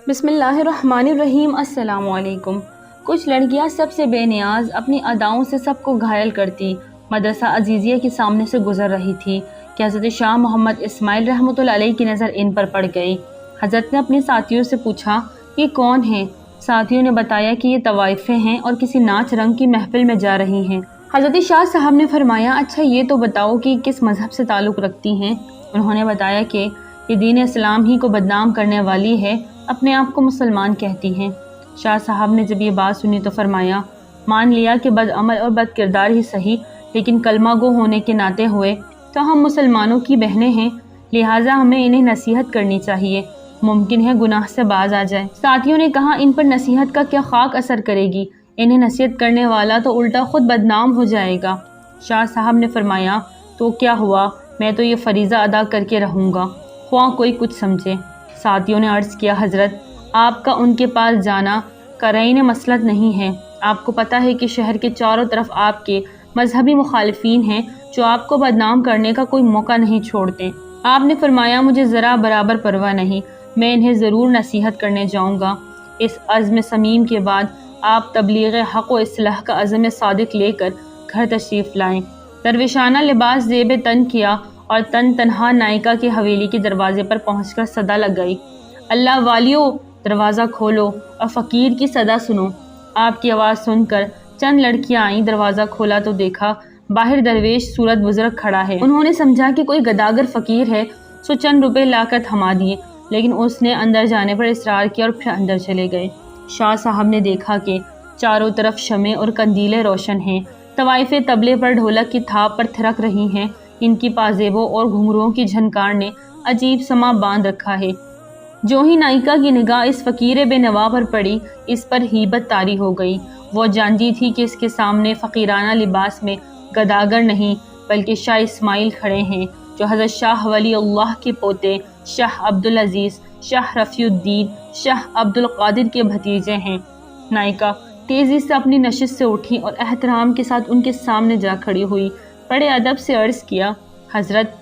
بسم اللہ الرحمن الرحیم۔ السلام علیکم۔ کچھ لڑکیاں سب سے بے نیاز اپنی اداؤں سے سب کو گھائل کرتی مدرسہ عزیزیہ کے سامنے سے گزر رہی تھی کہ حضرت شاہ محمد اسماعیل رحمۃ اللہ علیہ کی نظر ان پر پڑ گئی۔ حضرت نے اپنے ساتھیوں سے پوچھا، یہ کون ہیں؟ ساتھیوں نے بتایا کہ یہ طوائفیں ہیں اور کسی ناچ رنگ کی محفل میں جا رہی ہیں۔ حضرت شاہ صاحب نے فرمایا، اچھا یہ تو بتاؤ کہ کس مذہب سے تعلق رکھتی ہیں؟ انہوں نے بتایا کہ یہ دین اسلام ہی کو بدنام کرنے والی ہے، اپنے آپ کو مسلمان کہتی ہیں۔ شاہ صاحب نے جب یہ بات سنی تو فرمایا، مان لیا کہ بد عمل اور بد کردار ہی صحیح، لیکن کلمہ گو ہونے کے ناطے ہوئے تو ہم مسلمانوں کی بہنیں ہیں، لہٰذا ہمیں انہیں نصیحت کرنی چاہیے، ممکن ہے گناہ سے باز آ جائے۔ ساتھیوں نے کہا، ان پر نصیحت کا کیا خاک اثر کرے گی؟ انہیں نصیحت کرنے والا تو الٹا خود بدنام ہو جائے گا۔ شاہ صاحب نے فرمایا، تو کیا ہوا، میں تو یہ فریضہ ادا کر کے رہوں گا، خواہ کوئی کچھ سمجھے۔ ساتھیوں نے عرض کیا، حضرت آپ کا ان کے پاس جانا قرائن مسلط نہیں ہے، آپ کو پتہ ہے کہ شہر کے چاروں طرف آپ کے مذہبی مخالفین ہیں جو آپ کو بدنام کرنے کا کوئی موقع نہیں چھوڑتے۔ آپ نے فرمایا، مجھے ذرا برابر پرواہ نہیں، میں انہیں ضرور نصیحت کرنے جاؤں گا۔ اس عزم صمیم کے بعد آپ تبلیغ حق و اصلاح کا عزم صادق لے کر گھر تشریف لائیں، درویشانہ لباس زیب تن کیا اور تن تنہا نائکا کے حویلی کے دروازے پر پہنچ کر صدا لگائی، اللہ والیو دروازہ کھولو اور فقیر کی صدا سنو۔ آپ کی آواز سن کر چند لڑکیاں آئیں، دروازہ کھولا تو دیکھا باہر درویش صورت بزرگ کھڑا ہے۔ انہوں نے سمجھا کہ کوئی گداگر فقیر ہے، سو چند روپے لا کر تھما دیے، لیکن اس نے اندر جانے پر اصرار کیا اور پھر اندر چلے گئے۔ شاہ صاحب نے دیکھا کہ چاروں طرف شمع اور قندیلیں روشن ہیں، طوائفیں طبلے پر ڈھولک کی تھاپ پر تھرک رہی ہیں، ان کی پازیبوں اور گھنگروؤں کی جھنکار نے عجیب سما باندھ رکھا ہے۔ جو ہی نائکا کی نگاہ اس فقیر بے نوا پر پڑی، اس پر ہیبت طاری ہو گئی۔ وہ جانتی تھی کہ اس کے سامنے فقیرانہ لباس میں گداگر نہیں بلکہ شاہ اسماعیل کھڑے ہیں، جو حضرت شاہ ولی اللہ کے پوتے شاہ عبدالعزیز، شاہ رفیع الدین، شاہ عبدالقادر کے بھتیجے ہیں۔ نائکا تیزی سے اپنی نشست سے اٹھی اور احترام کے ساتھ ان کے سامنے جا کھڑی ہوئی، بڑے ادب سے عرض کیا، حضرت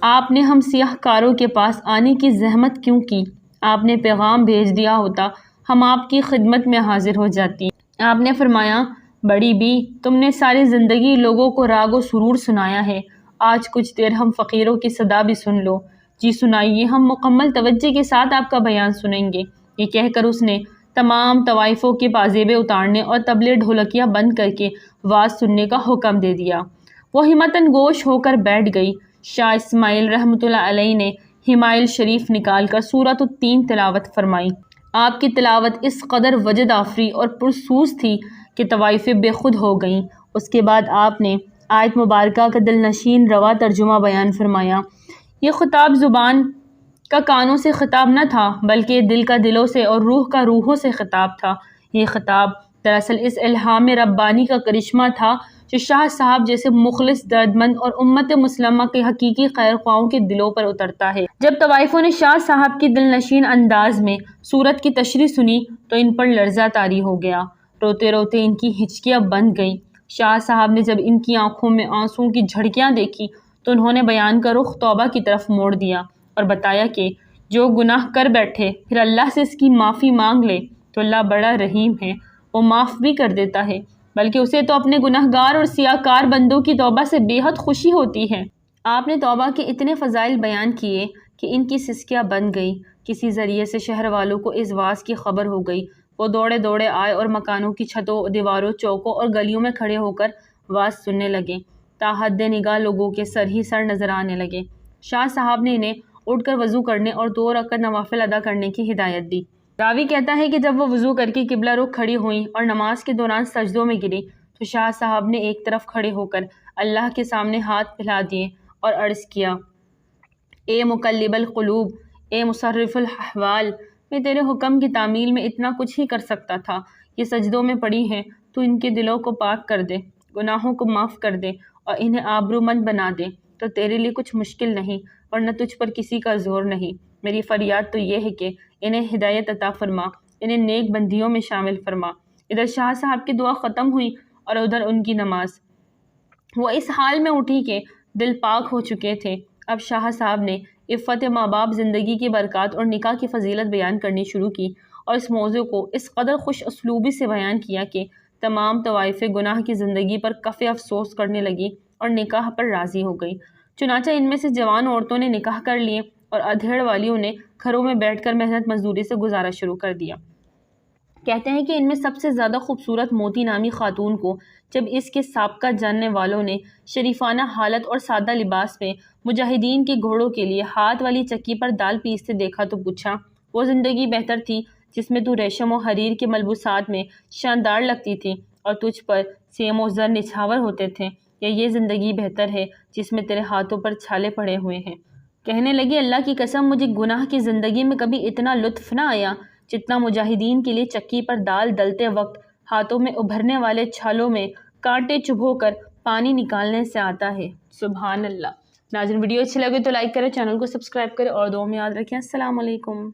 آپ نے ہم سیاہ کاروں کے پاس آنے کی زحمت کیوں کی؟ آپ نے پیغام بھیج دیا ہوتا، ہم آپ کی خدمت میں حاضر ہو جاتی۔ آپ نے فرمایا، بڑی بی، تم نے ساری زندگی لوگوں کو راگ و سرور سنایا ہے، آج کچھ دیر ہم فقیروں کی صدا بھی سن لو۔ جی سنائیے، ہم مکمل توجہ کے ساتھ آپ کا بیان سنیں گے۔ یہ کہہ کر اس نے تمام طوائفوں کے پازیبے اتارنے اور طبلے ڈھولکیاں بند کر کے واز سننے کا حکم دے دیا۔ وہ ہمتاً گوش ہو کر بیٹھ گئی۔ شاہ اسماعیل رحمۃ اللہ علیہ نے ہمائل شریف نکال کر سورۃ التین تلاوت فرمائی۔ آپ کی تلاوت اس قدر وجد آفری اور پرسوز تھی کہ طوائفیں بے خود ہو گئیں۔ اس کے بعد آپ نے آیت مبارکہ کا دل نشین رواں ترجمہ بیان فرمایا۔ یہ خطاب زبان کا کانوں سے خطاب نہ تھا، بلکہ دل کا دلوں سے اور روح کا روحوں سے خطاب تھا۔ یہ خطاب دراصل اس الہام ربانی کا کرشمہ تھا جو شاہ صاحب جیسے مخلص، دردمند اور امت مسلمہ کے حقیقی خیر خواہوں کے دلوں پر اترتا ہے۔ جب طوائفوں نے شاہ صاحب کی دل نشین انداز میں سورت کی تشریح سنی تو ان پر لرزہ طاری ہو گیا، روتے روتے ان کی ہچکیاں بند گئیں۔ شاہ صاحب نے جب ان کی آنکھوں میں آنسوؤں کی جھڑکیاں دیکھی تو انہوں نے بیان کا رخ توبہ کی طرف موڑ دیا اور بتایا کہ جو گناہ کر بیٹھے پھر اللہ سے اس کی معافی مانگ لے تو اللہ بڑا رحیم ہے، وہ معاف بھی کر دیتا ہے، بلکہ اسے تو اپنے گناہ گار اور سیاہ کار بندوں کی توبہ سے بے حد خوشی ہوتی ہے۔ آپ نے توبہ کے اتنے فضائل بیان کیے کہ ان کی سسکیاں بند گئیں۔ کسی ذریعے سے شہر والوں کو اس واز کی خبر ہو گئی، وہ دوڑے دوڑے آئے اور مکانوں کی چھتوں، دیواروں، چوکوں اور گلیوں میں کھڑے ہو کر واز سننے لگے۔ تا حد نگاہ لوگوں کے سر ہی سر نظر آنے لگے۔ شاہ صاحب نے انہیں اٹھ کر وضو کرنے اور 2 رکعت نوافل ادا کرنے کی ہدایت دی۔ راوی کہتا ہے کہ جب وہ وضو کر کے قبلہ رخ کھڑی ہوئیں اور نماز کے دوران سجدوں میں گری تو شاہ صاحب نے ایک طرف کھڑے ہو کر اللہ کے سامنے ہاتھ پھیلا دیے اور عرض کیا، اے مقلب القلوب، اے مصرف الاحوال، میں تیرے حکم کی تعمیل میں اتنا کچھ ہی کر سکتا تھا۔ یہ سجدوں میں پڑی ہیں، تو ان کے دلوں کو پاک کر دے، گناہوں کو معاف کر دے اور انہیں آبرومند بنا دے، تو تیرے لیے کچھ مشکل نہیں، ورنہ تجھ پر کسی کا زور نہیں۔ میری فریاد تو یہ ہے کہ انہیں ہدایت عطا فرما، انہیں نیک بندیوں میں شامل فرما۔ ادھر شاہ صاحب کی دعا ختم ہوئی اور ادھر ان کی نماز۔ وہ اس حال میں اٹھی کہ دل پاک ہو چکے تھے۔ اب شاہ صاحب نے عفت ماں باپ، زندگی کی برکات اور نکاح کی فضیلت بیان کرنی شروع کی، اور اس موضوع کو اس قدر خوش اسلوبی سے بیان کیا کہ تمام طوائفیں گناہ کی زندگی پر کف افسوس کرنے لگی اور نکاح پر راضی ہو گئی۔ چنانچہ ان میں سے جوان عورتوں نے نکاح کر لیے اور ادھیڑ والیوں نے گھروں میں بیٹھ کر محنت مزدوری سے گزارا شروع کر دیا۔ کہتے ہیں کہ ان میں سب سے زیادہ خوبصورت موتی نامی خاتون کو جب اس کے سابقہ جاننے والوں نے شریفانہ حالت اور سادہ لباس میں مجاہدین کے گھوڑوں کے لیے ہاتھ والی چکی پر دال پیستے دیکھا تو پوچھا، وہ زندگی بہتر تھی جس میں تو ریشم و حریر کے ملبوسات میں شاندار لگتی تھی اور تجھ پر سیم و زر نچھاور ہوتے تھے، یا یہ زندگی بہتر ہے جس میں تیرے ہاتھوں پر چھالے پڑے ہوئے ہیں؟ کہنے لگی، اللہ کی قسم مجھے گناہ کی زندگی میں کبھی اتنا لطف نہ آیا جتنا مجاہدین کے لیے چکی پر دال ڈلتے وقت ہاتھوں میں ابھرنے والے چھالوں میں کانٹے چبھو کر پانی نکالنے سے آتا ہے۔ سبحان اللہ۔ ناظرین، ویڈیو اچھی لگے تو لائک کریں، چینل کو سبسکرائب کریں اور دعاؤں میں یاد رکھیں۔ السلام علیکم۔